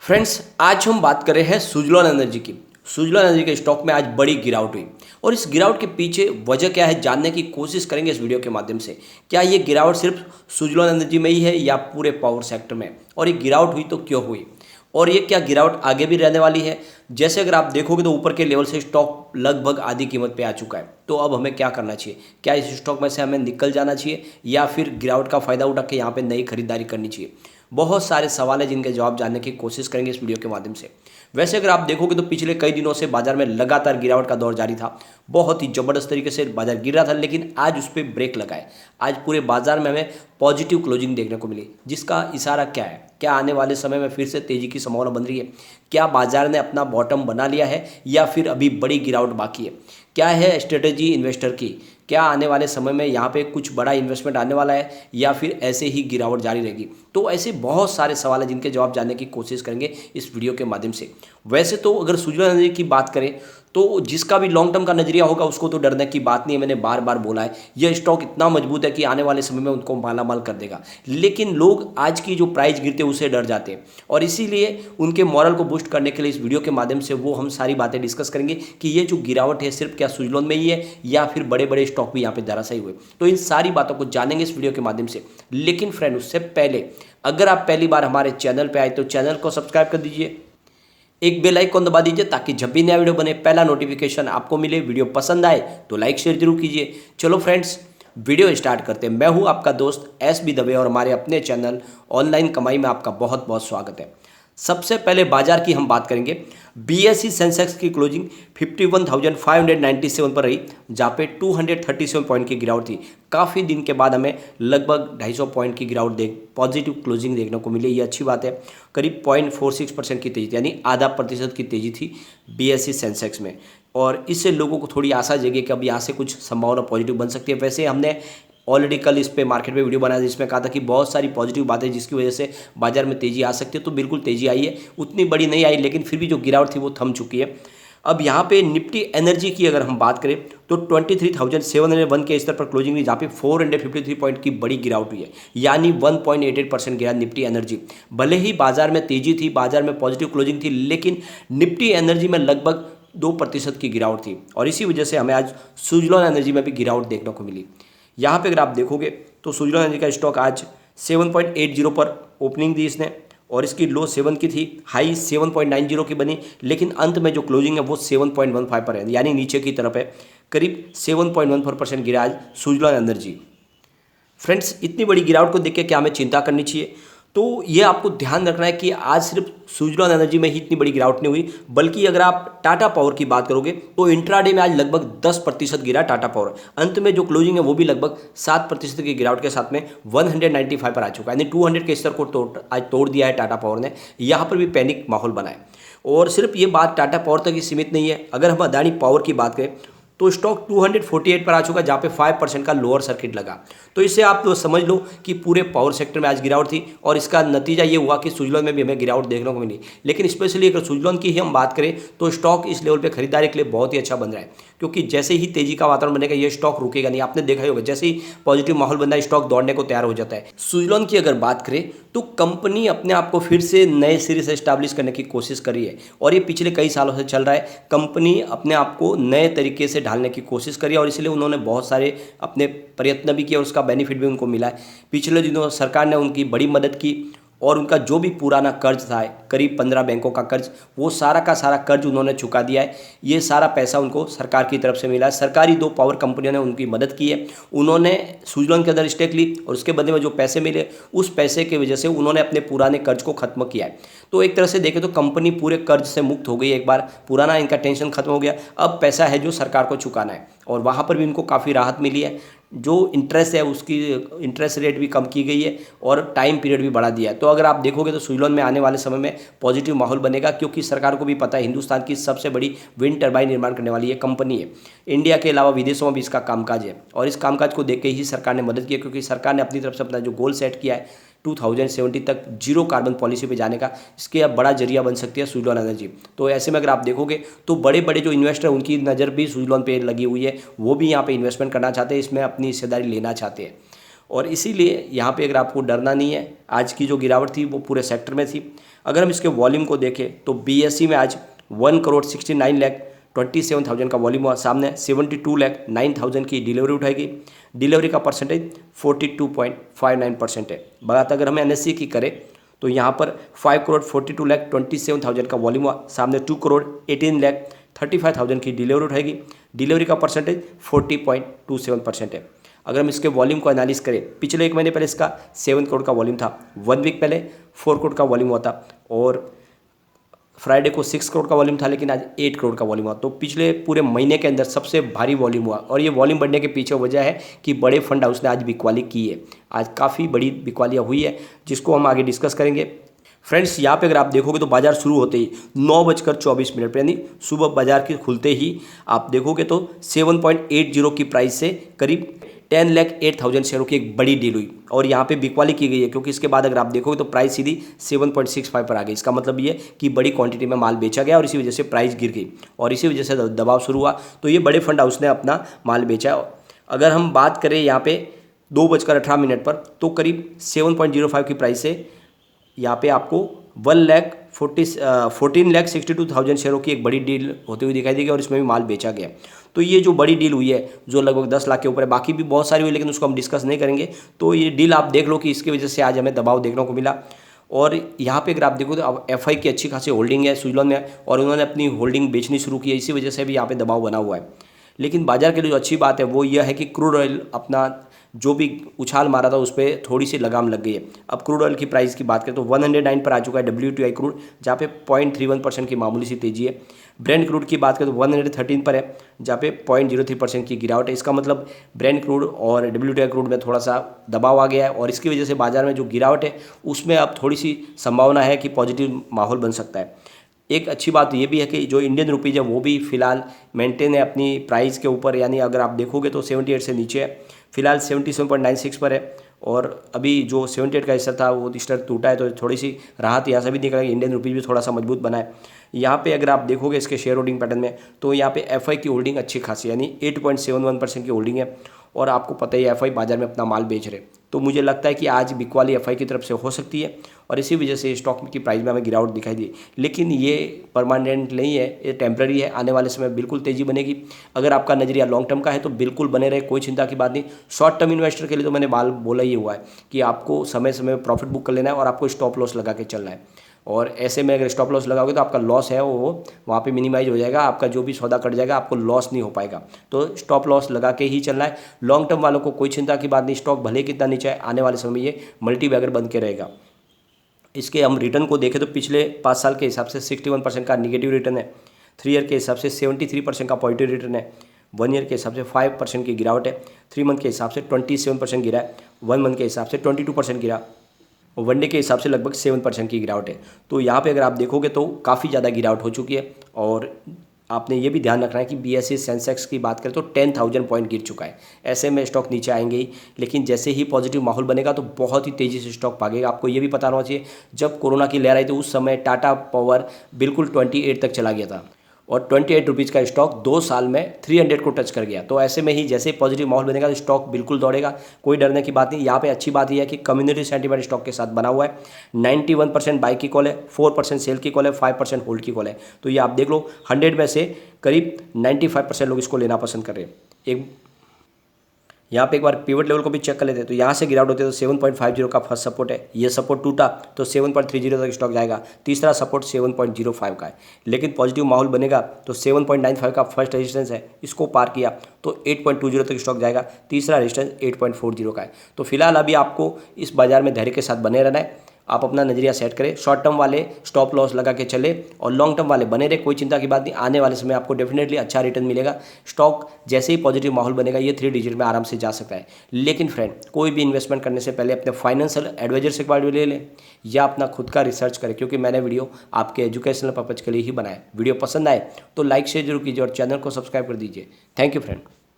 Friends, आज हम बात कर रहे हैं सुजलॉन एनर्जी की। सुजलॉन एनर्जी के स्टॉक में आज बड़ी गिरावट हुई और इस गिरावट के पीछे वजह क्या है जानने की कोशिश करेंगे इस वीडियो के माध्यम से। क्या ये गिरावट सिर्फ सुजलॉन एनर्जी में ही है या पूरे पावर सेक्टर में, और ये गिरावट हुई तो क्यों हुई, और ये क्या गिरावट आगे भी रहने वाली है। जैसे अगर आप देखोगे तो ऊपर के लेवल से स्टॉक लगभग आधी कीमत पे आ चुका है, तो अब हमें क्या करना चाहिए। क्या इस स्टॉक में से हमें निकल जाना चाहिए या फिर गिरावट का फ़ायदा उठा के यहाँ पे नई खरीदारी करनी चाहिए। बहुत सारे सवाल हैं जिनके जवाब जानने की कोशिश करेंगे इस वीडियो के माध्यम से। वैसे अगर आप देखोगे तो पिछले कई दिनों से बाजार में लगातार गिरावट का दौर जारी था। बहुत ही ज़बरदस्त तरीके से बाजार गिर रहा था, लेकिन आज उस पर ब्रेक लगा है। आज पूरे बाजार में हमें पॉजिटिव क्लोजिंग देखने को मिली, जिसका इशारा क्या है। क्या आने वाले समय में फिर से तेजी की संभावना बन रही है? क्या बाजार ने अपना बॉटम बना लिया है या फिर अभी बड़ी गिरावट बाकी है? क्या है स्ट्रेटेजी इन्वेस्टर की? क्या आने वाले समय में यहाँ पे कुछ बड़ा इन्वेस्टमेंट आने वाला है या फिर ऐसे ही गिरावट जारी रहेगी? तो ऐसे बहुत सारे सवाल हैं जिनके जवाब जानने की कोशिश करेंगे इस वीडियो के माध्यम से। वैसे तो अगर सुजलॉन एनर्जी की बात करें तो जिसका भी लॉन्ग टर्म का नजरिया होगा उसको तो डरने की बात नहीं है। मैंने बार बार बोला है, यह स्टॉक इतना मजबूत है कि आने वाले समय में उनको मालामाल कर देगा। लेकिन लोग आज की जो प्राइस गिरते हैं उससे डर जाते हैं, और इसीलिए उनके मॉरल को बूस्ट करने के लिए इस वीडियो के माध्यम से वो हम सारी बातें डिस्कस करेंगे कि ये जो गिरावट है सिर्फ क्या सुजलॉन में ही है या फिर बड़े बड़े स्टॉक भी यहाँ पे धराशायी हुए। तो इन सारी बातों को जानेंगे इस वीडियो के माध्यम से। लेकिन फ्रेंड, उससे पहले अगर आप पहली बार हमारे चैनल पर आए तो चैनल को सब्सक्राइब कर दीजिए, एक बेल आइकन दबा दीजिए ताकि जब भी नया वीडियो बने पहला नोटिफिकेशन आपको मिले। वीडियो पसंद आए तो लाइक शेयर जरूर कीजिए। चलो फ्रेंड्स, वीडियो स्टार्ट करते हैं। मैं हूं आपका दोस्त SB दवे और हमारे अपने चैनल ऑनलाइन कमाई में आपका बहुत बहुत स्वागत है। सबसे पहले बाजार की हम बात करेंगे। BSE सेंसेक्स की क्लोजिंग 51,597 पर रही, जहाँ पे 237 पॉइंट की गिरावट थी। काफ़ी दिन के बाद हमें लगभग 250 पॉइंट की गिरावट पॉजिटिव क्लोजिंग देखने को मिली। ये अच्छी बात है। करीब 0.46% की तेजी थी, यानी आधा प्रतिशत की तेजी थी BSE सेंसेक्स में, और इससे लोगों को थोड़ी आशा जगी कि अब यहाँ से कुछ संभावना पॉजिटिव बन सकती है। वैसे हमने ऑलरेडी कल इस पे मार्केट में वीडियो बनाया जिसमें कहा था कि बहुत सारी पॉजिटिव बातें जिसकी वजह से बाजार में तेजी आ सकती है, तो बिल्कुल तेजी आई है। उतनी बड़ी नहीं आई, लेकिन फिर भी जो गिरावट थी वो थम चुकी है। अब यहाँ पे निफ्टी एनर्जी की अगर हम बात करें तो 23,701 के स्तर पर क्लोजिंग हुई, जहाँ पे 453 पॉइंट की बड़ी गिरावट हुई है, यानी 1.88% गिरा निफ्टी एनर्जी। भले ही बाजार में तेजी थी, बाजार में पॉजिटिव क्लोजिंग थी, लेकिन निफ्टी एनर्जी में लगभग 2% की गिरावट थी, और इसी वजह से हमें आज सुजलॉन एनर्जी में भी गिरावट देखने को मिली। यहाँ पे अगर आप देखोगे तो सुजलॉन एनर्जी का स्टॉक आज 7.80 पर ओपनिंग दी इसने, और इसकी लो 7 की थी, हाई 7.90 की बनी, लेकिन अंत में जो क्लोजिंग है वो 7.15 पर है, यानी नीचे की तरफ है। करीब 7.14% गिरा आज सुजलॉन एनर्जी। फ्रेंड्स, इतनी बड़ी गिरावट को देख के क्या हमें चिंता करनी चाहिए? तो ये आपको ध्यान रखना है कि आज सिर्फ सुजलॉन एनर्जी में ही इतनी बड़ी गिरावट नहीं हुई, बल्कि अगर आप टाटा पावर की बात करोगे तो इंट्राडे में आज लगभग 10% गिरा टाटा पावर। अंत में जो क्लोजिंग है वो भी लगभग 7% की गिरावट के साथ में 195 पर आ चुका है, यानी 200 के स्तर को आज तोड़ दिया है टाटा पावर ने। यहाँ पर भी पैनिक माहौल बना है, और सिर्फ ये बात टाटा पावर तक ही सीमित नहीं है। अगर हम अदानी पावर की बात करें तो स्टॉक 248 पर आ चुका, जहाँ पे 5% का लोअर सर्किट लगा। तो इससे आप तो समझ लो कि पूरे पावर सेक्टर में आज गिरावट थी, और इसका नतीजा ये हुआ कि सुजलॉन में भी हमें गिरावट देखने को मिली। लेकिन स्पेशली अगर सुजलॉन की ही हम बात करें तो स्टॉक इस लेवल पे खरीदारी के लिए बहुत ही अच्छा बन रहा है, क्योंकि जैसे ही तेजी का वातावरण बनेगा ये स्टॉक रुकेगा नहीं। आपने देखा ही होगा, जैसे ही पॉजिटिव माहौल बनता है स्टॉक दौड़ने को तैयार हो जाता है। सुजलॉन की अगर बात करें तो कंपनी अपने आप को फिर से नए सिरे से एस्टैब्लिश करने की कोशिश कर रही है, और ये पिछले कई सालों से चल रहा है। कंपनी अपने आप को नए तरीके से ढालने की कोशिश करी, और इसलिए उन्होंने बहुत सारे अपने प्रयत्न भी किए और उसका बेनिफिट भी उनको मिला है। पिछले दिनों सरकार ने उनकी बड़ी मदद की, और उनका जो भी पुराना कर्ज था, करीब 15 बैंकों का कर्ज, वो सारा का सारा कर्ज उन्होंने चुका दिया है। ये सारा पैसा उनको सरकार की तरफ से मिला है। सरकारी 2 पावर कंपनियों ने उनकी मदद की है। उन्होंने सुजलॉन के अंदर स्टेक ली, और उसके बदले में जो पैसे मिले उस पैसे की वजह से उन्होंने अपने पुराने कर्ज को खत्म किया है। तो एक तरह से देखें तो कंपनी पूरे कर्ज से मुक्त हो गई। एक बार पुराना इनका टेंशन खत्म हो गया, अब पैसा है जो सरकार को चुकाना है, और वहाँ पर भी इनको काफ़ी राहत मिली है। जो इंटरेस्ट है उसकी इंटरेस्ट रेट भी कम की गई है, और टाइम पीरियड भी बढ़ा दिया है। तो अगर आप देखोगे तो सुजलॉन में आने वाले समय में पॉजिटिव माहौल बनेगा, क्योंकि सरकार को भी पता है हिंदुस्तान की सबसे बड़ी विंड टर्बाइन निर्माण करने वाली ये कंपनी है। इंडिया के अलावा विदेशों में भी इसका कामकाज है, और इस कामकाज को देख के ही सरकार ने मदद की है, क्योंकि सरकार ने अपनी तरफ से अपना जो गोल सेट किया है 2070 तक जीरो कार्बन पॉलिसी पे जाने का, इसके अब बड़ा जरिया बन सकती है सुजलॉन एनर्जी। तो ऐसे में अगर आप देखोगे तो बड़े बड़े जो इन्वेस्टर हैं उनकी नज़र भी सुजलॉन पे लगी हुई है, वो भी यहाँ पे इन्वेस्टमेंट करना चाहते हैं, इसमें अपनी हिस्सेदारी लेना चाहते हैं। और इसीलिए यहाँ पे अगर आपको डरना नहीं है, आज की जो गिरावट थी वो पूरे सेक्टर में थी। अगर हम इसके वॉल्यूम को देखें तो BSE में आज 1,69,27,000 का वॉल्यूम हुआ, सामने 72,09,000 की डिलीवरी उठाएगी। डिलीवरी का परसेंटेज 42.59% है। बात अगर हम NSE की करें तो यहाँ पर 5,42,27,000 का वॉल्यूम हुआ, सामने 2,18,35,000 की डिलीवरी उठाएगी। डिलीवरी का परसेंटेज 40.27% है। अगर हम इसके वॉल्यूम को एनालिस करें, पिछले 1 महीने पहले इसका 7 करोड़ का वॉल्यूम था, 1 वीक पहले 4 करोड़ का वॉल्यूम हुआ था, और फ्राइडे को 6 करोड़ का वॉल्यूम था, लेकिन आज 8 करोड़ का वॉल्यूम हुआ। तो पिछले पूरे महीने के अंदर सबसे भारी वॉल्यूम हुआ, और ये वॉल्यूम बढ़ने के पीछे वजह है कि बड़े फंड हाउस ने आज बिकवाली की है। आज काफ़ी बड़ी बिकवालियाँ हुई है, जिसको हम आगे डिस्कस करेंगे। फ्रेंड्स, यहाँ पे अगर आप देखोगे तो बाजार शुरू होते ही 9:24 पर, यानी सुबह बाजार के खुलते ही आप देखोगे तो 7.80 की प्राइस से करीब 10,08,000 शेयरों की एक बड़ी डील हुई, और यहाँ पे बिकवाली की गई है, क्योंकि इसके बाद अगर आप देखोगे तो प्राइस सीधी 7.65 पर आ गई। इसका मतलब ये कि बड़ी क्वांटिटी में माल बेचा गया और इसी वजह से प्राइस गिर गई, और इसी वजह से दबाव शुरू हुआ। तो ये बड़े फंड हाउस ने अपना माल बेचा। अगर हम बात करें यहाँ पे 2:18 पर, तो करीब 7.05 की प्राइस से यहाँ पे आपको 14,62,000 शेयरों की एक बड़ी डील होती हुई दिखाई देगी, और इसमें भी माल बेचा गया। तो ये जो बड़ी डील हुई है, जो लगभग 10 लाख के ऊपर है, बाकी भी बहुत सारी हुई, लेकिन उसको हम डिस्कस नहीं करेंगे। तो ये डील आप देख लो कि इसकी वजह से आज हमें दबाव देखने को मिला। और यहाँ पे अगर आप देखो तो अब FI की अच्छी खासी होल्डिंग है सुजलॉन में, और उन्होंने अपनी होल्डिंग बेचनी शुरू की है, इसी वजह से भी यहाँ पे दबाव बना हुआ है। लेकिन बाजार के लिए जो अच्छी बात है वो यह है कि क्रूड ऑयल अपना जो भी उछाल मारा था उस पर थोड़ी सी लगाम लग गई है। अब क्रूड ऑयल की प्राइस की बात करें तो 109 पर आ चुका है WTI क्रूड, जहाँ पे 0.31% की मामूली सी तेजी है। ब्रेंट क्रूड की बात करें तो 113 पर है, जहाँ पे 0.03% की गिरावट है। इसका मतलब ब्रेंट क्रूड और WTI क्रूड में थोड़ा सा दबाव आ गया है, और इसकी वजह से बाजार में जो गिरावट है उसमें अब थोड़ी सी संभावना है कि पॉजिटिव माहौल बन सकता है। एक अच्छी बात ये भी है कि जो इंडियन रुपीज़ है वो भी फिलहाल मेंटेन है अपनी प्राइस के ऊपर, यानी अगर आप देखोगे तो 78 से नीचे है, फिलहाल 77.96 पर है। और अभी जो 78 का हिस्सा था वो इस तरह टूटा है, तो थोड़ी सी राहत यहाँ से भी निकलेगी, इंडियन रुपीज़ भी थोड़ा सा मजबूत बना है। यहाँ पे अगर आप देखोगे इसके शेयर होल्डिंग पैटर्न में, तो यहाँ पे FI की होल्डिंग अच्छी खासी, यानी 8.71% की होल्डिंग है, और आपको पता ही FI बाजार में अपना माल बेच रहे। तो मुझे लगता है कि आज बिकवाली FI की तरफ से हो सकती है, और इसी वजह से स्टॉक की प्राइस में हमें गिरावट दिखाई दी। लेकिन ये परमानेंट नहीं है, ये टेम्प्रेरी है, आने वाले समय बिल्कुल तेज़ी बनेगी। अगर आपका नज़रिया लॉन्ग टर्म का है तो बिल्कुल बने रहे, कोई चिंता की बात नहीं। शॉर्ट टर्म इन्वेस्टर के लिए तो मैंने बोला ही हुआ है कि आपको समय समय में प्रॉफिट बुक कर लेना है, और आपको स्टॉप लॉस लगा के चलना है। और ऐसे में अगर स्टॉप लॉस लगाओगे तो आपका लॉस है वो वहाँ पे मिनिमाइज हो जाएगा, आपका जो भी सौदा कट जाएगा, आपको लॉस नहीं हो पाएगा। तो स्टॉप लॉस लगा के ही चलना है। लॉन्ग टर्म वालों को कोई चिंता की बात नहीं, स्टॉक भले कितना नीचे है, आने वाले समय में ये मल्टी बैगर बन के रहेगा। इसके हम रिटर्न को देखें तो पिछले 5 साल के हिसाब से 61% का निगेटिव रिटर्न है, 3 ईयर के हिसाब से 73% का पॉजिटिव रिटर्न है, 1 ईयर के हिसाब से 5% की गिरावट है, 3 मंथ के हिसाब से 27% गिरा है, 1 मंथ के हिसाब से 22% गिरा, और वनडे के हिसाब से लगभग 7% की गिरावट है। तो यहाँ पे अगर आप देखोगे तो काफ़ी ज़्यादा गिरावट हो चुकी है। और आपने ये भी ध्यान रखना है कि BSE सेंसेक्स की बात करें तो 10,000 पॉइंट गिर चुका है। ऐसे में स्टॉक नीचे आएंगे ही, लेकिन जैसे ही पॉजिटिव माहौल बनेगा तो बहुत ही तेज़ी से स्टॉक भागेगा। आपको ये भी पता होना चाहिए, जब कोरोना की लहर आई तो उस समय टाटा पावर बिल्कुल 28 तक चला गया था, और 28 रुपीज़ का स्टॉक 2 साल में 300 को टच कर गया। तो ऐसे में ही जैसे पॉजिटिव माहौल बनेगा तो स्टॉक बिल्कुल दौड़ेगा, कोई डरने की बात नहीं। यहाँ पे अच्छी बात यह है कि कम्युनिटी सेंटीमेंट स्टॉक के साथ बना हुआ है। 91% बाई की कॉल है, 4% सेल की कॉल है, 5% होल्ड की कॉल है। तो ये आप देख लो, 100 में से करीब 95% लोग इसको लेना पसंद कर रहे हैं। एक यहाँ पे एक बार पिवट लेवल को भी चेक कर लेते हैं, तो यहाँ से गिरावट होती है तो 7.50 का फर्स्ट सपोर्ट है, ये सपोर्ट टूटा तो 7.30 तक स्टॉक जाएगा। तीसरा सपोर्ट 7.05 का है, लेकिन पॉजिटिव माहौल बनेगा तो 7.95 का फर्स्ट रेजिस्टेंस है, इसको पार किया तो 8.20 तक स्टॉक जाएगा। तीसरा रेजिस्टेंस 8.40 का है। तो फिलहाल अभी आपको इस बाजार में धैर्य के साथ बने रहना है। आप अपना नजरिया सेट करें, शॉर्ट टर्म वाले स्टॉप लॉस लगा के चले, और लॉन्ग टर्म वाले बने रहे, कोई चिंता की बात नहीं। आने वाले समय आपको डेफिनेटली अच्छा रिटर्न मिलेगा। स्टॉक जैसे ही पॉजिटिव माहौल बनेगा ये 3 डिजिट में आराम से जा सकता है। लेकिन फ्रेंड, कोई भी इन्वेस्टमेंट करने से पहले अपने फाइनेंशियल एडवाइजर से एक बार ले लें, या अपना खुद का रिसर्च करें, क्योंकि मैंने वीडियो आपके एजुकेशनल पर्पज के लिए ही बनाया। वीडियो पसंद आए तो लाइक शेयर जरूर कीजिए, और चैनल को सब्सक्राइब कर दीजिए। Thank you friend.